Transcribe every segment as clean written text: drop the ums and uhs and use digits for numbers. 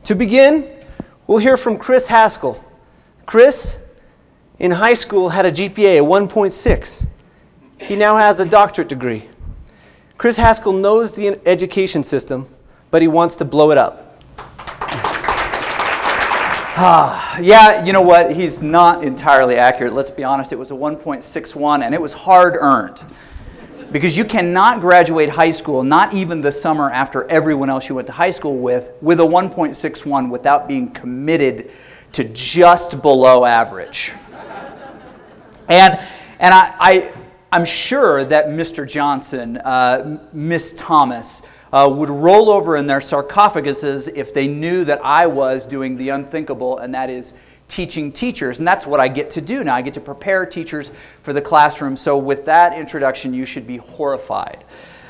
To begin, we'll hear from Chris Haskell. Chris, in high school, had a GPA of 1.6. He now has a doctorate degree. Chris Haskell knows the education system, but he wants to blow it up. Yeah, you know what? He's not entirely accurate. Let's be honest, it was a 1.61, and it was hard-earned. Because you cannot graduate high school, not even the summer after everyone else you went to high school with a 1.61 without being committed to just below average. And I'm sure that Mr. Johnson, Miss Thomas, would roll over in their sarcophaguses if they knew that I was doing the unthinkable, and that is teaching teachers. And that's what I get to do now. I get to prepare teachers for the classroom. So with that introduction, you should be horrified.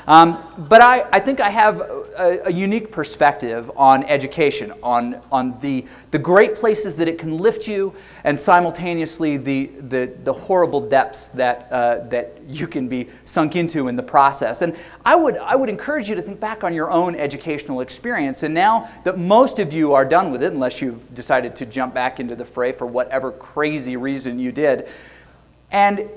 But I think I have a unique perspective on education, on the great places that it can lift you, and simultaneously the horrible depths that you can be sunk into in the process. And I would encourage you to think back on your own educational experience. And now that most of you are done with it, unless you've decided to jump back into the fray for whatever crazy reason you did, and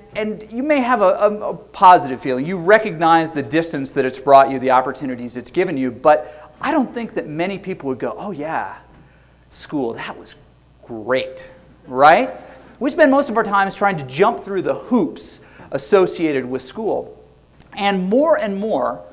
you may have a positive feeling. You recognize the distance that it's brought you, the opportunities it's given you, but I don't think that many people would go, oh yeah, school, that was great, right? We spend most of our time trying to jump through the hoops associated with school. And more,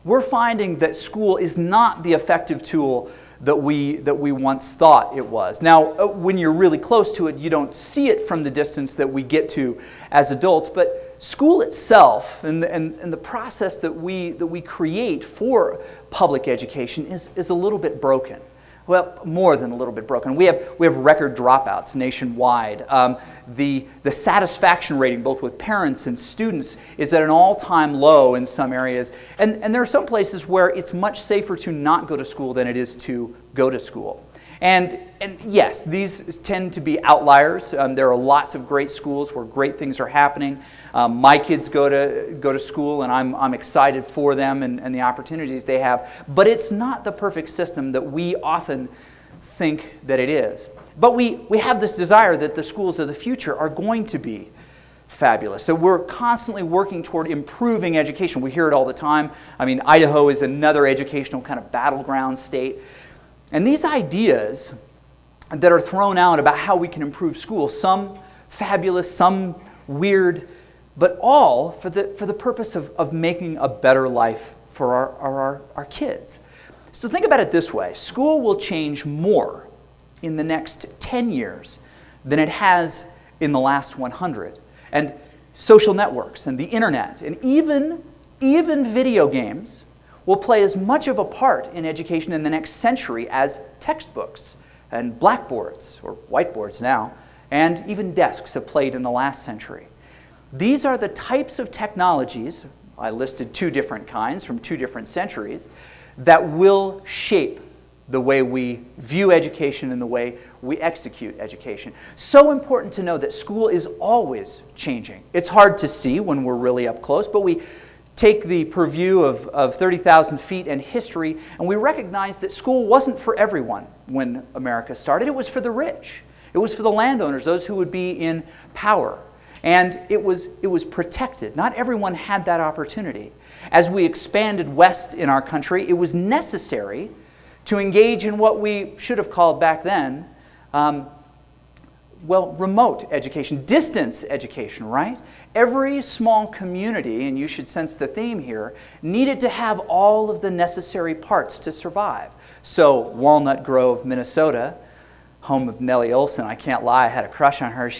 we're finding that school is not the effective tool that we once thought it was. Now, when you're really close to it, you don't see it from the distance that we get to as adults, but school itself and the process that we create for public education is a little bit broken. Well, more than a little bit broken. We have record dropouts nationwide. The satisfaction rating, both with parents and students, is at an all-time low in some areas. And there are some places where it's much safer to not go to school than it is to go to school. And yes, these tend to be outliers. There are lots of great schools where great things are happening. My kids go to school, and I'm excited for them and the opportunities they have. But it's not the perfect system that we often think that it is. But we have this desire that the schools of the future are going to be fabulous. So we're constantly working toward improving education. We hear it all the time. I mean, Idaho is another educational kind of battleground state. And these ideas that are thrown out about how we can improve school, some fabulous, some weird, but all for the purpose of making a better life for our kids. So think about it this way. School will change more in the next 10 years than it has in the last 100. And social networks and the internet and even video games will play as much of a part in education in the next century as textbooks and blackboards, or whiteboards now, and even desks have played in the last century. These are the types of technologies, I listed 2 different kinds from 2 different centuries, that will shape the way we view education and the way we execute education. So important to know that school is always changing. It's hard to see when we're really up close, but we take the purview of 30,000 feet and history, and we recognize that school wasn't for everyone when America started. It was for the rich. It was for the landowners, those who would be in power. And it was protected. Not everyone had that opportunity. As we expanded west in our country, it was necessary to engage in what we should have called back then, remote education, distance education, right? Every small community, and you should sense the theme here, needed to have all of the necessary parts to survive. So Walnut Grove, Minnesota, home of Nellie Olson, I can't lie, I had a crush on her.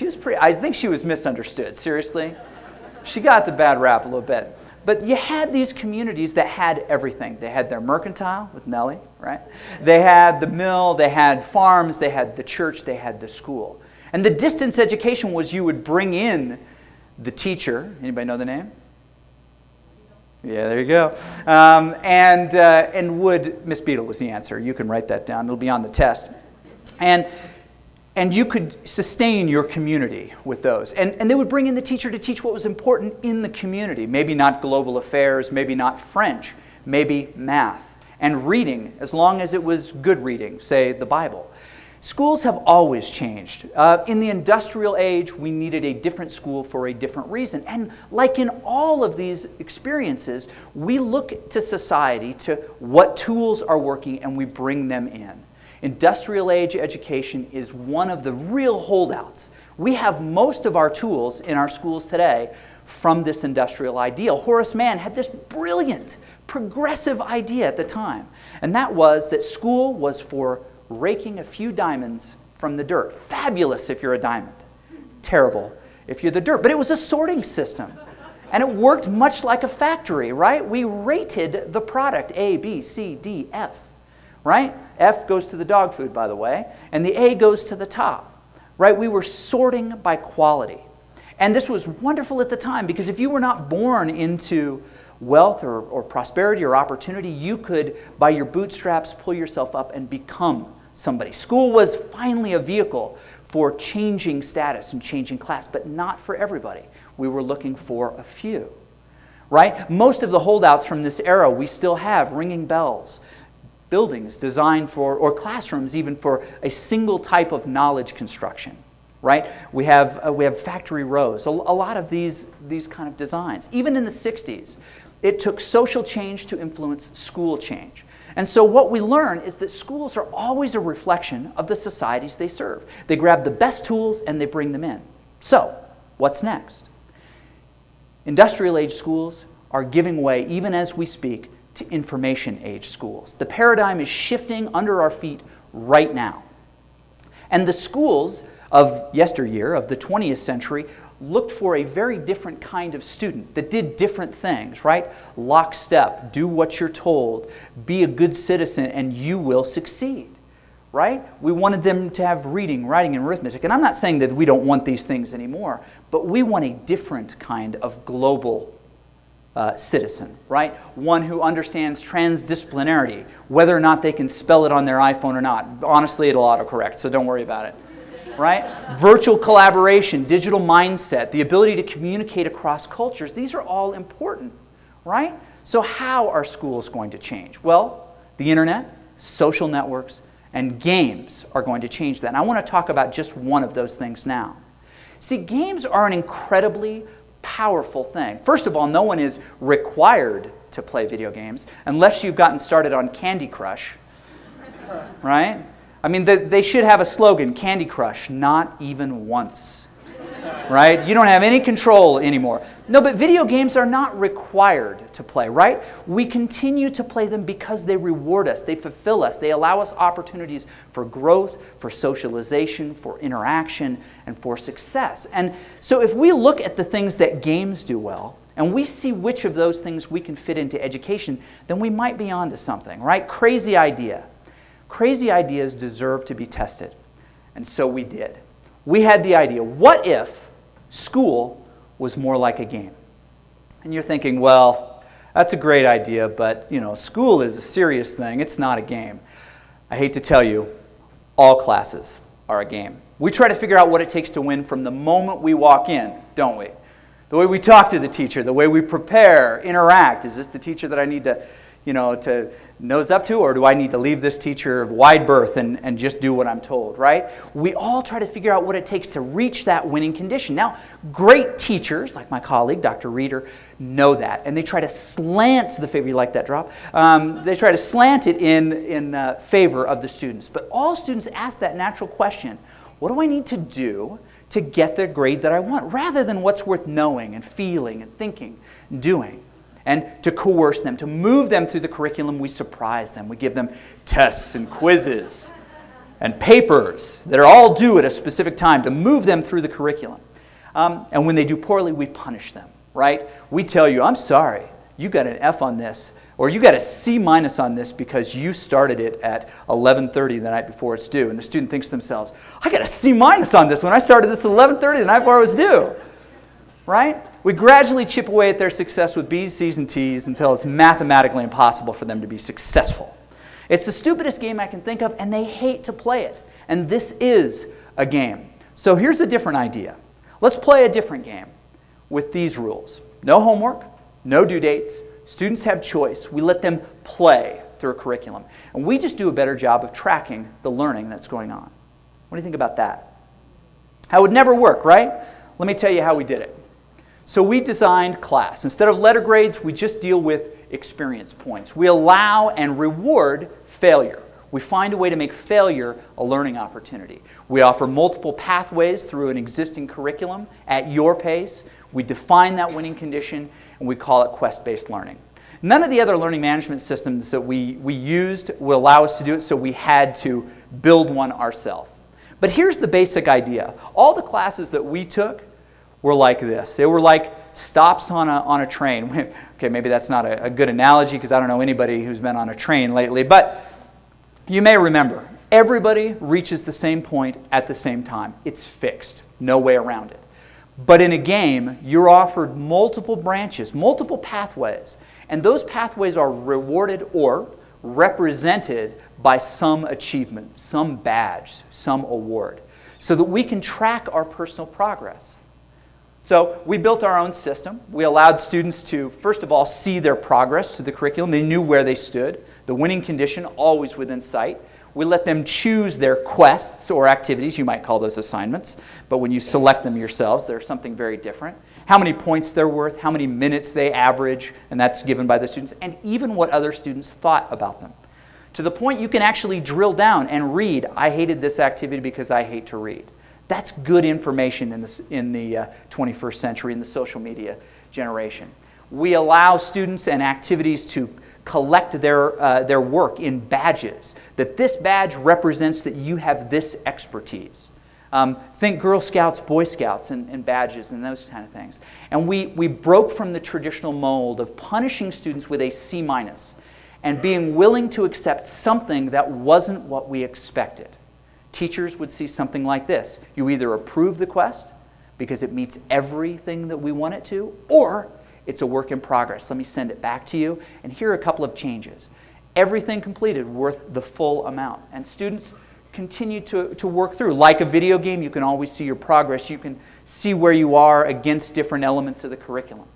I think she was misunderstood, seriously. She got the bad rap a little bit. But you had these communities that had everything. They had their mercantile with Nellie, right? They had the mill, they had farms, they had the church, they had the school. And the distance education was you would bring in the teacher. Anybody know the name? Yeah, there you go. And would, Miss Beadle was the answer. You can write that down. It'll be on the test. And you could sustain your community with those. And they would bring in the teacher to teach what was important in the community. Maybe not global affairs, maybe not French, maybe math. and reading, as long as it was good reading, say the Bible. Schools have always changed. In the industrial age, we needed a different school for a different reason. And like in all of these experiences, we look to society to what tools are working and we bring them in. Industrial age education is one of the real holdouts. We have most of our tools in our schools today from this industrial ideal. Horace Mann had this brilliant, progressive idea at the time, and that was that school was for raking a few diamonds from the dirt. Fabulous if you're a diamond. Terrible if you're the dirt. But it was a sorting system. And it worked much like a factory, right? We rated the product A, B, C, D, F, right? F goes to the dog food, by the way, and the A goes to the top, right? We were sorting by quality. And this was wonderful at the time because if you were not born into wealth or prosperity or opportunity, you could, by your bootstraps, pull yourself up and become somebody. School was finally a vehicle for changing status and changing class, but not for everybody. We were looking for a few, right? Most of the holdouts from this era we still have ringing bells, buildings designed for, or classrooms even for a single type of knowledge construction, right? We have factory rows, a lot of these kind of designs. Even in the 60s, it took social change to influence school change. And so what we learn is that schools are always a reflection of the societies they serve. They grab the best tools and they bring them in. So, what's next? Industrial age schools are giving way, even as we speak, to information age schools. The paradigm is shifting under our feet right now. And the schools of yesteryear, of the 20th century, looked for a very different kind of student that did different things, right? Lockstep, do what you're told, be a good citizen, and you will succeed, right? We wanted them to have reading, writing, and arithmetic. And I'm not saying that we don't want these things anymore, but we want a different kind of global citizen, right? One who understands transdisciplinarity, whether or not they can spell it on their iPhone or not. Honestly, it'll autocorrect, so don't worry about it. Right? Virtual collaboration, digital mindset, the ability to communicate across cultures, these are all important, right? So how are schools going to change? Well, the internet, social networks, and games are going to change that. And I want to talk about just one of those things now. See, games are an incredibly powerful thing. First of all, no one is required to play video games unless you've gotten started on Candy Crush, right? I mean, they should have a slogan, Candy Crush, not even once, right? You don't have any control anymore. No, but video games are not required to play, right? We continue to play them because they reward us, they fulfill us, they allow us opportunities for growth, for socialization, for interaction, and for success. And so if we look at the things that games do well, and we see which of those things we can fit into education, then we might be onto something, right? Crazy idea. Crazy ideas deserve to be tested. And so we did. We had the idea, what if school was more like a game? And you're thinking, well, that's a great idea, but school is a serious thing. It's not a game. I hate to tell you, all classes are a game. We try to figure out what it takes to win from the moment we walk in, don't we? The way we talk to the teacher, the way we prepare, interact. Is this the teacher that I need to nose up to, or do I need to leave this teacher wide berth and just do what I'm told, right? We all try to figure out what it takes to reach that winning condition. Now, great teachers, like my colleague, Dr. Reeder, know that, and they try to slant the favor. You like that drop? They try to slant it in favor of the students. But all students ask that natural question, what do I need to do to get the grade that I want, rather than what's worth knowing and feeling and thinking and doing? And to coerce them, to move them through the curriculum, we surprise them. We give them tests and quizzes and papers that are all due at a specific time to move them through the curriculum. And when they do poorly, we punish them, right? We tell you, I'm sorry, you got an F on this, or you got a C- on this because you started it at 11:30 the night before it's due. And the student thinks to themselves, I got a C- on this when I started this at 11:30 the night before it was due, right? We gradually chip away at their success with B's, C's, and T's until it's mathematically impossible for them to be successful. It's the stupidest game I can think of, and they hate to play it. And this is a game. So here's a different idea. Let's play a different game with these rules. No homework, no due dates, students have choice. We let them play through a curriculum. And we just do a better job of tracking the learning that's going on. What do you think about that? That would never work, right? Let me tell you how we did it. So we designed class. Instead of letter grades, we just deal with experience points. We allow and reward failure. We find a way to make failure a learning opportunity. We offer multiple pathways through an existing curriculum at your pace. We define that winning condition, and we call it quest-based learning. None of the other learning management systems that we used will allow us to do it, so we had to build one ourselves. But here's the basic idea. All the classes that we took were like this. They were like stops on a train. Okay, maybe that's not a good analogy because I don't know anybody who's been on a train lately, but you may remember, everybody reaches the same point at the same time. It's fixed, no way around it. But in a game, you're offered multiple branches, multiple pathways, and those pathways are rewarded or represented by some achievement, some badge, some award, so that we can track our personal progress. So we built our own system. We allowed students to, first of all, see their progress to the curriculum. They knew where they stood. The winning condition, always within sight. We let them choose their quests or activities. You might call those assignments. But when you select them yourselves, they're something very different. How many points they're worth, how many minutes they average, and that's given by the students, and even what other students thought about them. To the point you can actually drill down and read, I hated this activity because I hate to read. That's good information in the 21st century, in the social media generation. We allow students and activities to collect their work in badges, that this badge represents that you have this expertise. Think Girl Scouts, Boy Scouts, and badges and those kind of things. And we broke from the traditional mold of punishing students with a C- and being willing to accept something that wasn't what we expected. Teachers would see something like this. You either approve the quest because it meets everything that we want it to, or it's a work in progress. Let me send it back to you, and here are a couple of changes. Everything completed worth the full amount. And students continue to work through. Like a video game, you can always see your progress. You can see where you are against different elements of the curriculum,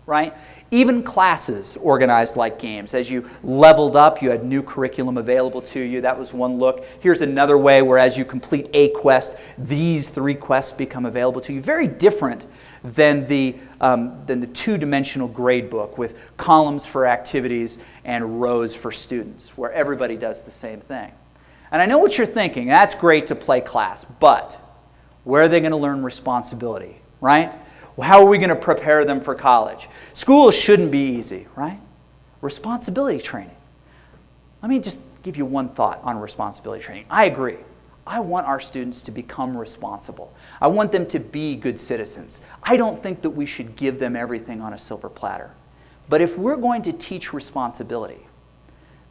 right? Even classes organized like games. As you leveled up, you had new curriculum available to you. That was one look. Here's another way where as you complete a quest, these 3 quests become available to you. Very different than the two-dimensional gradebook with columns for activities and rows for students, where everybody does the same thing. And I know what you're thinking. That's great to play class, but where are they going to learn responsibility, right? How are we going to prepare them for college? School shouldn't be easy, right? Responsibility training. Let me just give you one thought on responsibility training. I agree. I want our students to become responsible. I want them to be good citizens. I don't think that we should give them everything on a silver platter. But if we're going to teach responsibility,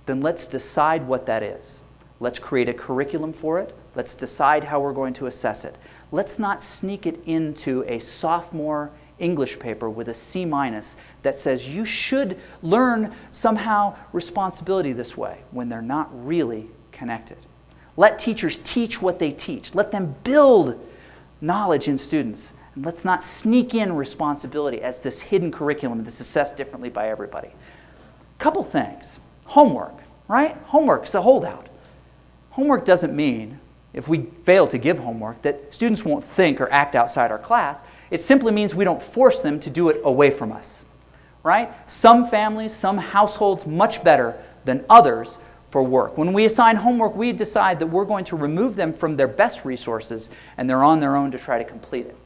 then let's decide what that is. Let's create a curriculum for it. Let's decide how we're going to assess it. Let's not sneak it into a sophomore English paper with a C- that says you should learn somehow responsibility this way when they're not really connected. Let teachers teach what they teach. Let them build knowledge in students. And let's not sneak in responsibility as this hidden curriculum that's assessed differently by everybody. Couple things. Homework, right? Homework is a holdout. Homework doesn't mean, if we fail to give homework, that students won't think or act outside our class. It simply means we don't force them to do it away from us, right? Some families, some households, much better than others for work. When we assign homework, we decide that we're going to remove them from their best resources, and they're on their own to try to complete it.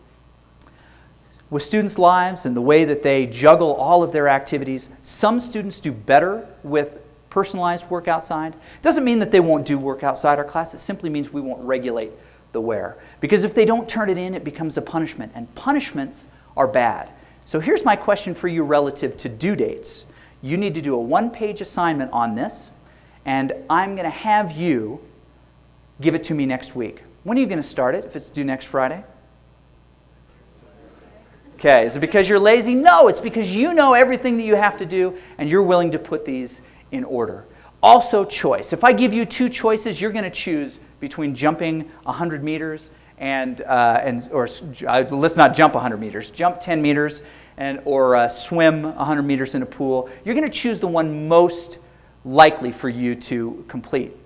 With students' lives and the way that they juggle all of their activities, some students do better with personalized work outside. It doesn't mean that they won't do work outside our class. It simply means we won't regulate the where. Because if they don't turn it in, it becomes a punishment. And punishments are bad. So here's my question for you relative to due dates. You need to do a 1-page assignment on this, and I'm going to have you give it to me next week. When are you going to start it, if it's due next Friday? Okay, is it because you're lazy? No, it's because you know everything that you have to do, and you're willing to put these in order. Also, choice. If I give you 2 choices, you're going to choose between jumping 100 meters let's not jump 100 meters, jump 10 meters or swim 100 meters in a pool. You're going to choose the one most likely for you to complete.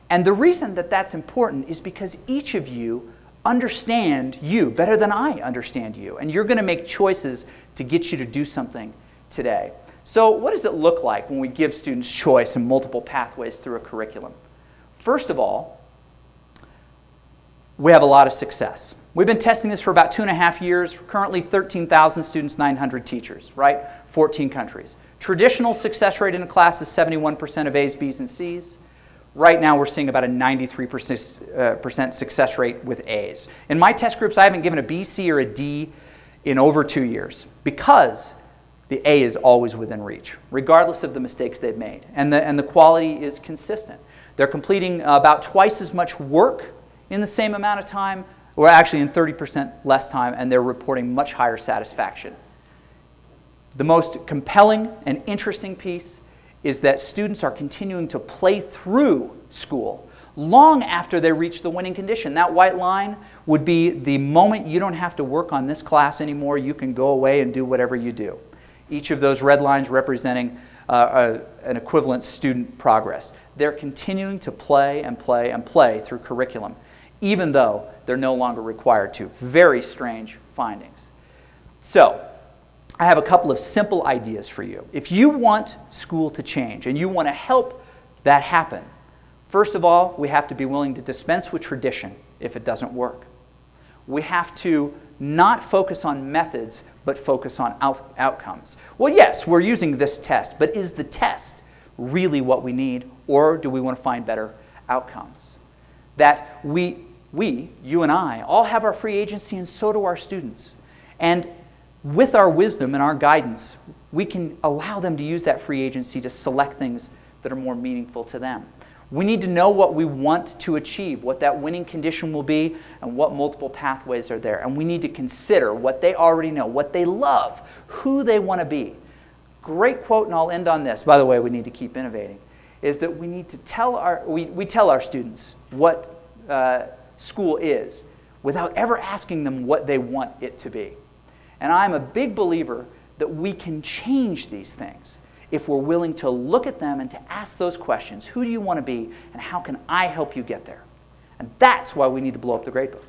And the reason that that's important is because each of you understand you better than I understand you. And you're going to make choices to get you to do something today. So what does it look like when we give students choice and multiple pathways through a curriculum? First of all, we have a lot of success. We've been testing this for about 2.5 years. Currently 13,000 students, 900 teachers, right? 14 countries. Traditional success rate in a class is 71% of A's, B's, and C's. Right now we're seeing about a 93% success rate with A's. In my test groups, I haven't given a B, C, or a D in over 2 years because the A is always within reach, regardless of the mistakes they've made. And the quality is consistent. They're completing about twice as much work in the same amount of time, or actually in 30% less time, and they're reporting much higher satisfaction. The most compelling and interesting piece is that students are continuing to play through school long after they reach the winning condition. That white line would be the moment you don't have to work on this class anymore, you can go away and do whatever you do. Each of those red lines representing an equivalent student progress. They're continuing to play and play and play through curriculum, even though they're no longer required to. Very strange findings. So, I have a couple of simple ideas for you. If you want school to change and you want to help that happen, first of all, we have to be willing to dispense with tradition if it doesn't work. We have to not focus on methods, but focus on outcomes. Well, yes, we're using this test, but is the test really what we need, or do we want to find better outcomes? That we, you and I, all have our free agency, and so do our students. And with our wisdom and our guidance, we can allow them to use that free agency to select things that are more meaningful to them. We need to know what we want to achieve, what that winning condition will be, and what multiple pathways are there. And we need to consider what they already know, what they love, who they want to be. Great quote, and I'll end on this. By the way, we need to keep innovating, is that we need to tell we tell our students what school is without ever asking them what they want it to be. And I'm a big believer that we can change these things if we're willing to look at them and to ask those questions. Who do you want to be, and how can I help you get there? And that's why we need to blow up the gradebook.